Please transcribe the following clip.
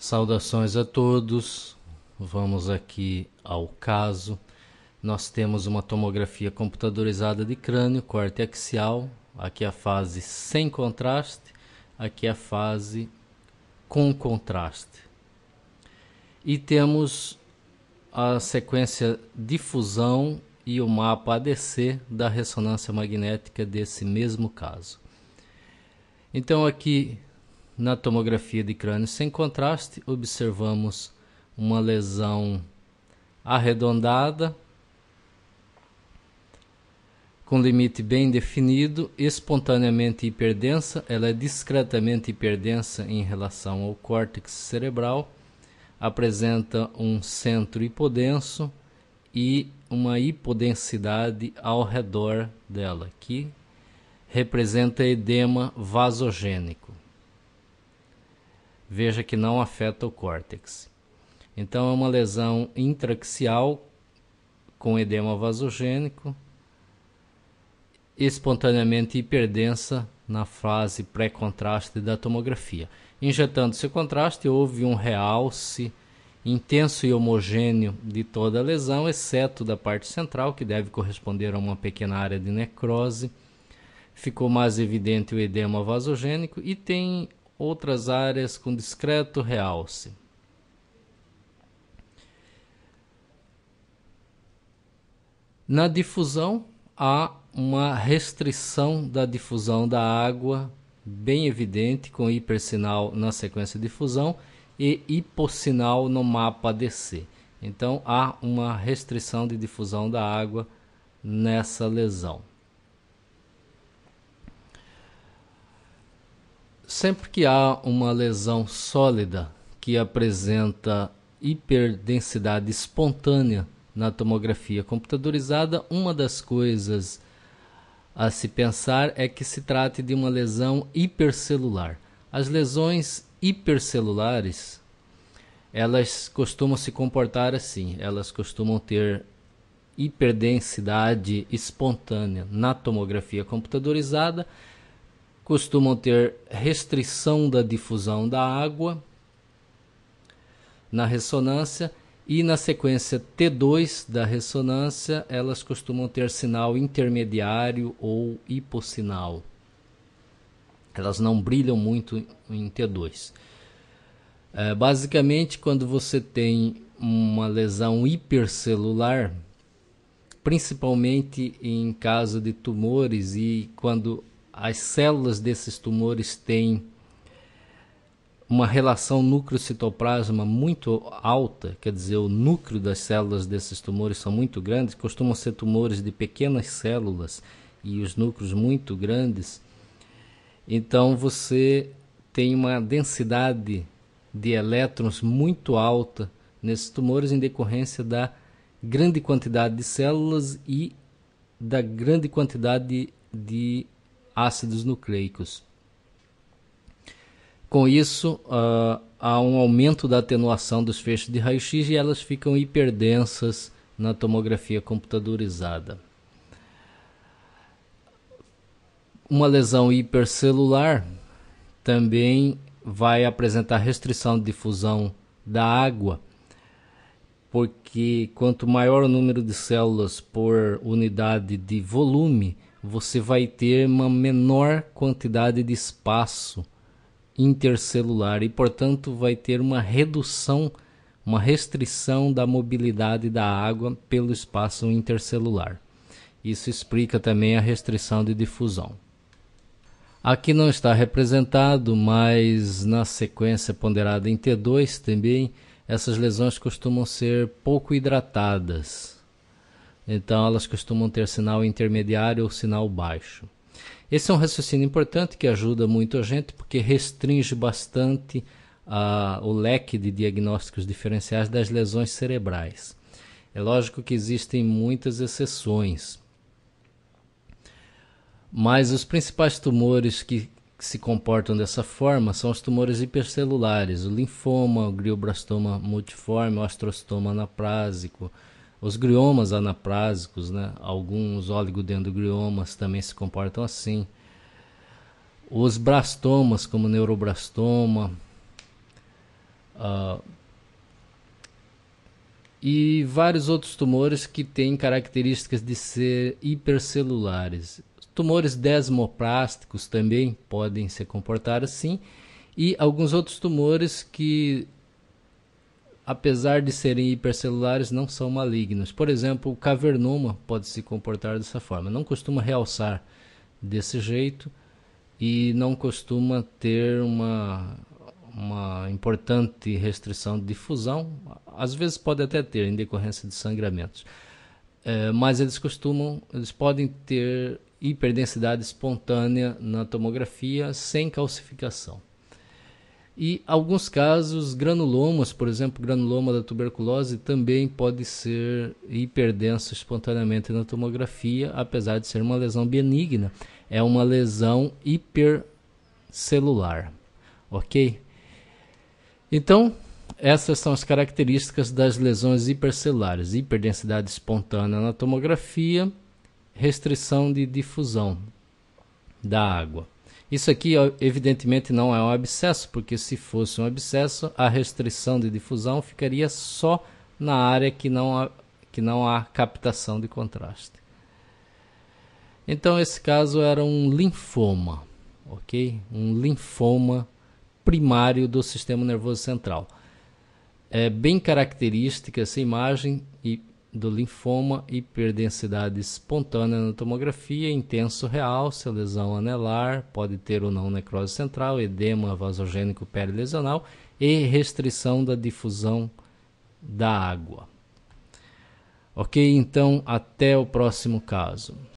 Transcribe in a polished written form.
Saudações a todos, vamos aqui ao caso. Nós temos uma tomografia computadorizada de crânio, corte axial, aqui a fase sem contraste, aqui a fase com contraste. E temos a sequência difusão e o mapa ADC da ressonância magnética desse mesmo caso. Então aqui na tomografia de crânio sem contraste, observamos uma lesão arredondada, com limite bem definido, espontaneamente hiperdensa. Ela é discretamente hiperdensa em relação ao córtex cerebral, apresenta um centro hipodenso e uma hipodensidade ao redor dela, que representa edema vasogênico. Veja que não afeta o córtex. Então é uma lesão intraaxial com edema vasogênico, espontaneamente hiperdensa na fase pré-contraste da tomografia. Injetando-se contraste, houve um realce intenso e homogêneo de toda a lesão, exceto da parte central, que deve corresponder a uma pequena área de necrose. Ficou mais evidente o edema vasogênico e tem outras áreas com discreto realce. Na difusão, há uma restrição da difusão da água bem evidente, com hipersinal na sequência de difusão e hipossinal no mapa ADC. Então, há uma restrição de difusão da água nessa lesão. Sempre que há uma lesão sólida que apresenta hiperdensidade espontânea na tomografia computadorizada, uma das coisas a se pensar é que se trate de uma lesão hipercelular. As lesões hipercelulares, elas costumam se comportar assim, elas costumam ter hiperdensidade espontânea na tomografia computadorizada, costumam ter restrição da difusão da água na ressonância e na sequência T2 da ressonância elas costumam ter sinal intermediário ou hipossinal. Elas não brilham muito em T2. Basicamente, quando você tem uma lesão hipercelular, principalmente em caso de tumores e quando as células desses tumores têm uma relação núcleo-citoplasma muito alta, quer dizer, o núcleo das células desses tumores são muito grandes, costumam ser tumores de pequenas células e os núcleos muito grandes. Então você tem uma densidade de elétrons muito alta nesses tumores em decorrência da grande quantidade de células e da grande quantidade de ácidos nucleicos. Com isso, há um aumento da atenuação dos feixes de raio-x e elas ficam hiperdensas na tomografia computadorizada. Uma lesão hipercelular também vai apresentar restrição de difusão da água, porque quanto maior o número de células por unidade de volume, você vai ter uma menor quantidade de espaço intercelular e, portanto, vai ter uma redução, uma restrição da mobilidade da água pelo espaço intercelular. Isso explica também a restrição de difusão. Aqui não está representado, mas na sequência ponderada em T2 também, essas lesões costumam ser pouco hidratadas. Então elas costumam ter sinal intermediário ou sinal baixo. Esse é um raciocínio importante que ajuda muito a gente porque restringe bastante o leque de diagnósticos diferenciais das lesões cerebrais. É lógico que existem muitas exceções, mas os principais tumores que se comportam dessa forma são os tumores hipercelulares, o linfoma, o glioblastoma multiforme, o astrostoma anaplásico, os gliomas anaplásicos, né? Alguns oligodendrogliomas também se comportam assim. Os blastomas, como neuroblastoma, E vários outros tumores que têm características de ser hipercelulares. Tumores desmoplásticos também podem se comportar assim, e alguns outros tumores que, apesar de serem hipercelulares, não são malignos. Por exemplo, o cavernoma pode se comportar dessa forma. Não costuma realçar desse jeito e não costuma ter uma importante restrição de difusão. Às vezes pode até ter, em decorrência de sangramentos. Mas eles podem ter hiperdensidade espontânea na tomografia sem calcificação. E alguns casos, granulomas, por exemplo, granuloma da tuberculose, também pode ser hiperdenso espontaneamente na tomografia, apesar de ser uma lesão benigna. É uma lesão hipercelular, ok? Então, essas são as características das lesões hipercelulares: hiperdensidade espontânea na tomografia, restrição de difusão da água. Isso aqui, evidentemente, não é um abscesso, porque se fosse um abscesso, a restrição de difusão ficaria só na área que não há captação de contraste. Então, esse caso era um linfoma, ok? Um linfoma primário do sistema nervoso central. É bem característica essa imagem do linfoma, hiperdensidade espontânea na tomografia, intenso realce, lesão anelar, pode ter ou não necrose central, edema vasogênico perilesional e restrição da difusão da água. Ok? Então, até o próximo caso.